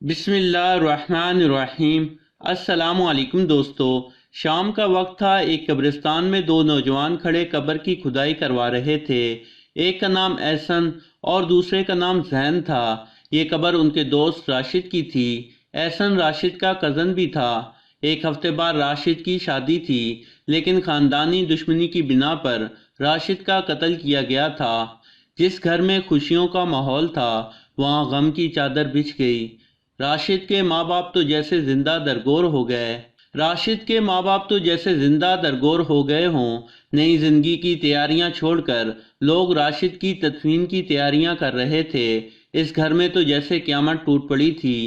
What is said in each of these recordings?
بسم اللہ الرحمن الرحیم۔ السلام علیکم دوستو۔ شام کا وقت تھا۔ ایک قبرستان میں دو نوجوان کھڑے قبر کی کھدائی کروا رہے تھے۔ ایک کا نام احسن اور دوسرے کا نام زین تھا۔ یہ قبر ان کے دوست راشد کی تھی۔ احسن راشد کا کزن بھی تھا۔ ایک ہفتے بعد راشد کی شادی تھی، لیکن خاندانی دشمنی کی بنا پر راشد کا قتل کیا گیا تھا۔ جس گھر میں خوشیوں کا ماحول تھا، وہاں غم کی چادر بچھ گئی۔ راشد کے ماں باپ تو جیسے زندہ درگور ہو گئے ہوں۔ نئی زندگی کی تیاریاں چھوڑ کر لوگ راشد کی تدفین کی تیاریاں کر رہے تھے۔ اس گھر میں تو جیسے قیامت ٹوٹ پڑی تھی۔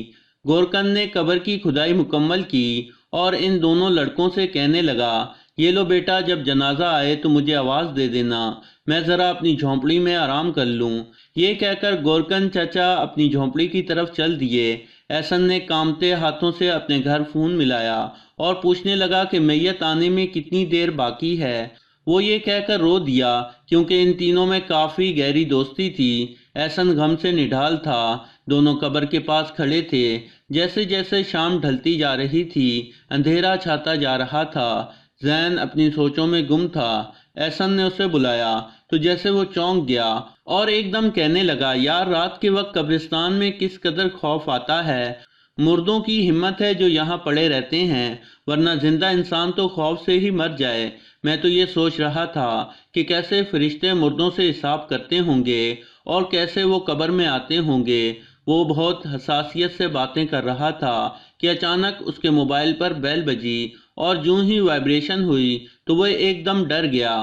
گورکن نے قبر کی کھدائی مکمل کی اور ان دونوں لڑکوں سے کہنے لگا، یہ لو بیٹا، جب جنازہ آئے تو مجھے آواز دے دینا، میں ذرا اپنی جھونپڑی میں آرام کر لوں۔ یہ کہہ کر گورکن چچا اپنی جھونپڑی کی طرف چل دیے۔ احسن نے کانپتے ہاتھوں سے اپنے گھر فون ملایا اور پوچھنے لگا کہ میت آنے میں کتنی دیر باقی ہے۔ وہ یہ کہہ کر رو دیا کیونکہ ان تینوں میں کافی گہری دوستی تھی۔ احسن غم سے نڈھال تھا۔ دونوں قبر کے پاس کھڑے تھے۔ جیسے جیسے شام ڈھلتی جا رہی تھی، اندھیرا چھاتا جا رہا تھا۔ زین اپنی سوچوں میں گم تھا۔ احسن نے اسے بلایا تو جیسے وہ چونک گیا اور ایک دم کہنے لگا، یار رات کے وقت قبرستان میں کس قدر خوف آتا ہے۔ مردوں کی ہمت ہے جو یہاں پڑے رہتے ہیں، ورنہ زندہ انسان تو خوف سے ہی مر جائے۔ میں تو یہ سوچ رہا تھا کہ کیسے فرشتے مردوں سے حساب کرتے ہوں گے اور کیسے وہ قبر میں آتے ہوں گے۔ وہ بہت حساسیت سے باتیں کر رہا تھا کہ اچانک اس کے موبائل پر بیل بجی اور جوں ہی وائبریشن ہوئی تو وہ ایک دم ڈر گیا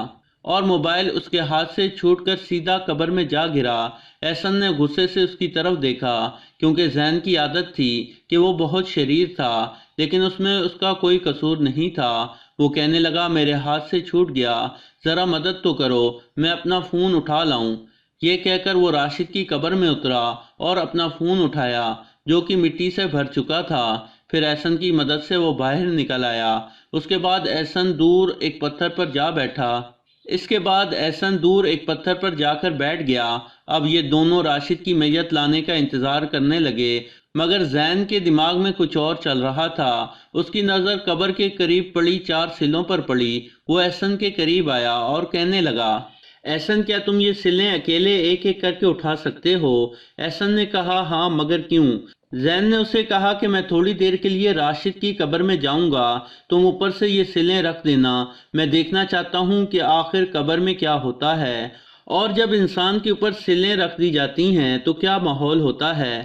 اور موبائل اس کے ہاتھ سے چھوٹ کر سیدھا قبر میں جا گرا۔ احسن نے غصے سے اس کی طرف دیکھا کیونکہ زین کی عادت تھی کہ وہ بہت شریر تھا، لیکن اس میں اس کا کوئی قصور نہیں تھا۔ وہ کہنے لگا، میرے ہاتھ سے چھوٹ گیا، ذرا مدد تو کرو، میں اپنا فون اٹھا لاؤں۔ یہ کہہ کر وہ راشد کی قبر میں اترا اور اپنا فون اٹھایا جو کہ مٹی سے بھر چکا تھا۔ پھر احسن کی مدد سے وہ باہر نکل آیا۔ اس کے بعد احسن دور ایک پتھر پر جا کر بیٹھ گیا۔ اب یہ دونوں راشد کی میت لانے کا انتظار کرنے لگے، مگر زین کے دماغ میں کچھ اور چل رہا تھا۔ اس کی نظر قبر کے قریب پڑی 4 سلوں پر پڑی۔ وہ احسن کے قریب آیا اور کہنے لگا، احسن کیا تم یہ سلیں اکیلے ایک ایک کر کے اٹھا سکتے ہو؟ احسن نے کہا، ہاں، مگر کیوں؟ زین نے اسے کہا کہ میں تھوڑی دیر کے لیے راشد کی قبر میں جاؤں گا، تم اوپر سے یہ سلیں رکھ دینا، میں دیکھنا چاہتا ہوں کہ آخر قبر میں کیا ہوتا ہے، اور جب انسان کے اوپر سلیں رکھ دی جاتی ہیں تو کیا ماحول ہوتا ہے۔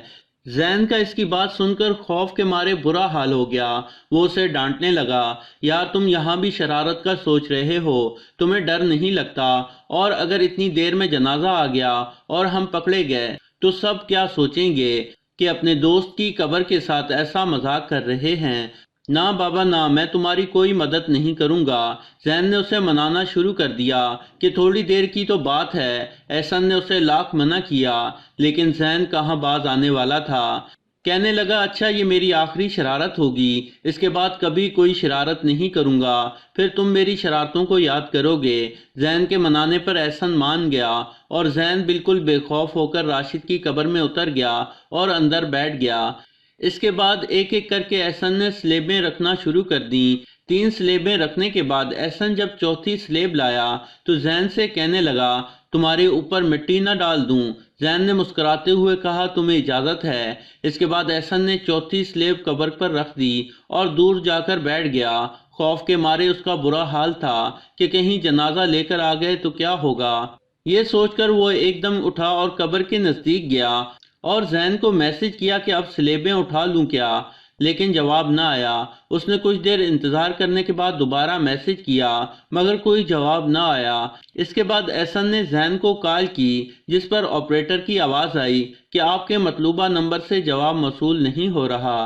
زین کا اس کی بات سن کر خوف کے مارے برا حال ہو گیا۔ وہ اسے ڈانٹنے لگا، یار تم یہاں بھی شرارت کا سوچ رہے ہو، تمہیں ڈر نہیں لگتا؟ اور اگر اتنی دیر میں جنازہ آ گیا اور ہم پکڑے گئے تو سب کیا سوچیں گے کہ اپنے دوست کی قبر کے ساتھ ایسا مذاق کر رہے ہیں۔ نہ بابا نہ، میں تمہاری کوئی مدد نہیں کروں گا۔ زین نے اسے منانا شروع کر دیا کہ تھوڑی دیر کی تو بات ہے۔ احسن نے اسے لاکھ منع کیا، لیکن زین کہاں باز آنے والا تھا۔ کہنے لگا، اچھا یہ میری آخری شرارت ہوگی، اس کے بعد کبھی کوئی شرارت نہیں کروں گا، پھر تم میری شرارتوں کو یاد کرو گے۔ زین کے منانے پر احسن مان گیا اور زین بالکل بے خوف ہو کر راشد کی قبر میں اتر گیا اور اندر بیٹھ گیا۔ اس کے بعد ایک ایک کر کے احسن نے سلیبیں رکھنا شروع کر دیں۔ 3 سلیبیں رکھنے کے بعد احسن جب چوتھی سلیب لایا تو زین سے کہنے لگا، تمہارے اوپر مٹی نہ ڈال دوں؟ زین نے مسکراتے ہوئے کہا، تمہیں اجازت ہے۔ اس کے بعد احسن نے چوتھی سلیب قبر پر رکھ دی اور دور جا کر بیٹھ گیا۔ خوف کے مارے اس کا برا حال تھا کہ کہیں جنازہ لے کر آ گئے تو کیا ہوگا۔ یہ سوچ کر وہ ایک دم اٹھا اور قبر کے نزدیک گیا اور زین کو میسج کیا کہ اب سلیبیں اٹھا لوں کیا، لیکن جواب نہ آیا۔ اس نے کچھ دیر انتظار کرنے کے بعد دوبارہ میسج کیا، مگر کوئی جواب نہ آیا۔ اس کے بعد احسن نے زین کو کال کی، جس پر آپریٹر کی آواز آئی کہ آپ کے مطلوبہ نمبر سے جواب موصول نہیں ہو رہا۔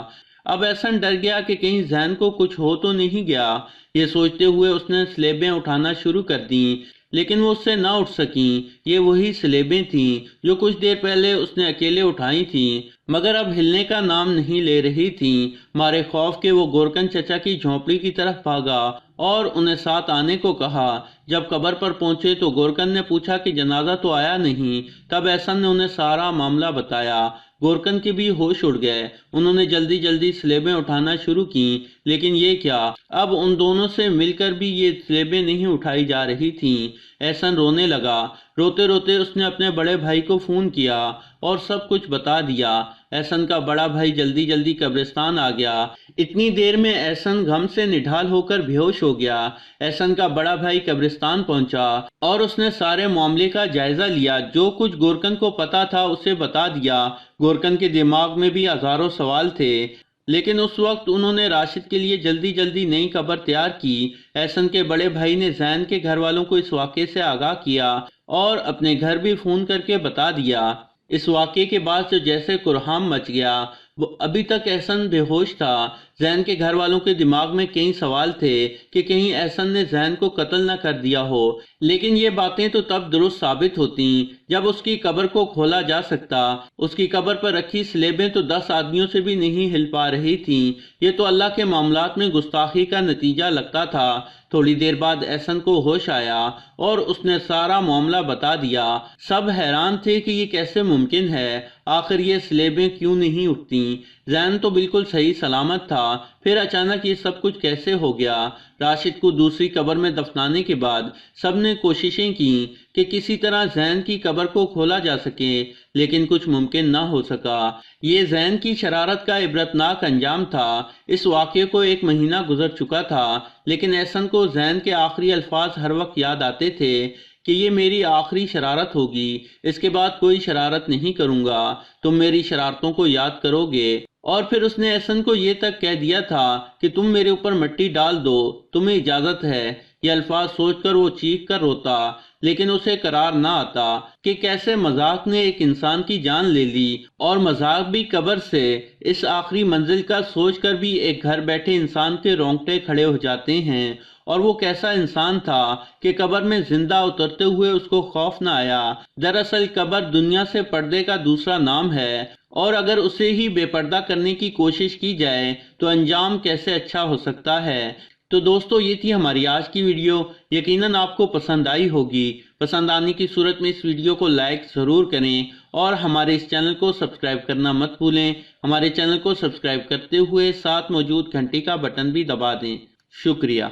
اب احسن ڈر گیا کہ کہیں زین کو کچھ ہو تو نہیں گیا۔ یہ سوچتے ہوئے اس نے سلیبیں اٹھانا شروع کر دیں، لیکن وہ اس سے نہ اٹھ سکیں۔ یہ وہی سلیبیں تھیں جو کچھ دیر پہلے اس نے اکیلے اٹھائی تھیں، مگر اب ہلنے کا نام نہیں لے رہی تھیں۔ مارے خوف کے وہ گورکن چچا کی جھونپڑی کی طرف بھاگا اور انہیں ساتھ آنے کو کہا۔ جب قبر پر پہنچے تو گورکن نے پوچھا کہ جنازہ تو آیا نہیں۔ تب احسن نے انہیں سارا معاملہ بتایا۔ گورکن کے بھی ہوش اڑ گئے۔ انہوں نے جلدی جلدی سلیبیں اٹھانا شروع کی، لیکن یہ کیا، اب ان دونوں سے مل کر بھی یہ سلیبیں نہیں اٹھائی جا رہی تھیں۔ احسن رونے لگا۔ روتے روتے اس نے اپنے بڑے بھائی کو فون کیا اور سب کچھ بتا دیا۔ احسن کا بڑا بھائی جلدی جلدی قبرستان آ گیا۔ اتنی دیر میں احسن غم سے نڈھال ہو کر بے ہوش ہو گیا۔ احسن کا بڑا بھائی قبرستان پہنچا اور اس نے سارے معاملے کا جائزہ لیا۔ جو کچھ گورکن کو پتا تھا اسے بتا دیا۔ گورکن کے دماغ میں بھی ہزاروں سوال تھے، لیکن اس وقت انہوں نے راشد کے لیے جلدی جلدی نئی قبر تیار کی۔ احسن کے بڑے بھائی نے زین کے گھر والوں کو اس واقعے سے آگاہ کیا اور اپنے گھر بھی فون کر کے بتا دیا۔ اس واقعے کے بعد جو جیسے کوہرام مچ گیا۔ وہ ابھی تک احسن بے ہوش تھا۔ زین کے گھر والوں کے دماغ میں کئی سوال تھے کہ کہیں احسن نے زین کو قتل نہ کر دیا ہو، لیکن یہ باتیں تو تب درست ثابت ہوتی جب اس کی قبر کو کھولا جا سکتا۔ اس کی قبر پر رکھی سلیبیں تو 10 آدمیوں سے بھی نہیں ہل پا رہی تھیں۔ یہ تو اللہ کے معاملات میں گستاخی کا نتیجہ لگتا تھا۔ تھوڑی دیر بعد احسن کو ہوش آیا اور اس نے سارا معاملہ بتا دیا۔ سب حیران تھے کہ یہ کیسے ممکن ہے، آخر یہ سلیبیں کیوں نہیں اٹھتیں؟ زین تو بالکل صحیح سلامت تھا، پھر اچانک یہ سب کچھ کیسے ہو گیا؟ راشد کو دوسری قبر میں دفنانے کے بعد سب نے کوششیں کی کہ کسی طرح زین کی قبر کو کھولا جا سکے، لیکن کچھ ممکن نہ ہو سکا۔ یہ زین کی شرارت کا عبرتناک انجام تھا۔ اس واقعے کو 1 مہینہ گزر چکا تھا، لیکن احسن کو زین کے آخری الفاظ ہر وقت یاد آتے تھے کہ یہ میری آخری شرارت ہوگی، اس کے بعد کوئی شرارت نہیں کروں گا، تم میری شرارتوں کو یاد کرو گے۔ اور پھر اس نے احسن کو یہ تک کہہ دیا تھا کہ تم میرے اوپر مٹی ڈال دو، تمہیں اجازت ہے۔ یہ الفاظ سوچ کر وہ چیخ کر روتا، لیکن اسے قرار نہ آتا کہ کیسے مذاق نے ایک انسان کی جان لے لی، اور مذاق بھی قبر سے۔ اس آخری منزل کا سوچ کر بھی ایک گھر بیٹھے انسان کے رونگٹے کھڑے ہو جاتے ہیں، اور وہ کیسا انسان تھا کہ قبر میں زندہ اترتے ہوئے اس کو خوف نہ آیا۔ دراصل قبر دنیا سے پردے کا دوسرا نام ہے، اور اگر اسے ہی بے پردہ کرنے کی کوشش کی جائے تو انجام کیسے اچھا ہو سکتا ہے۔ تو دوستو، یہ تھی ہماری آج کی ویڈیو۔ یقیناً آپ کو پسند آئی ہوگی۔ پسند آنے کی صورت میں اس ویڈیو کو لائک ضرور کریں اور ہمارے اس چینل کو سبسکرائب کرنا مت بھولیں۔ ہمارے چینل کو سبسکرائب کرتے ہوئے ساتھ موجود گھنٹی کا بٹن بھی دبا دیں۔ شکریہ۔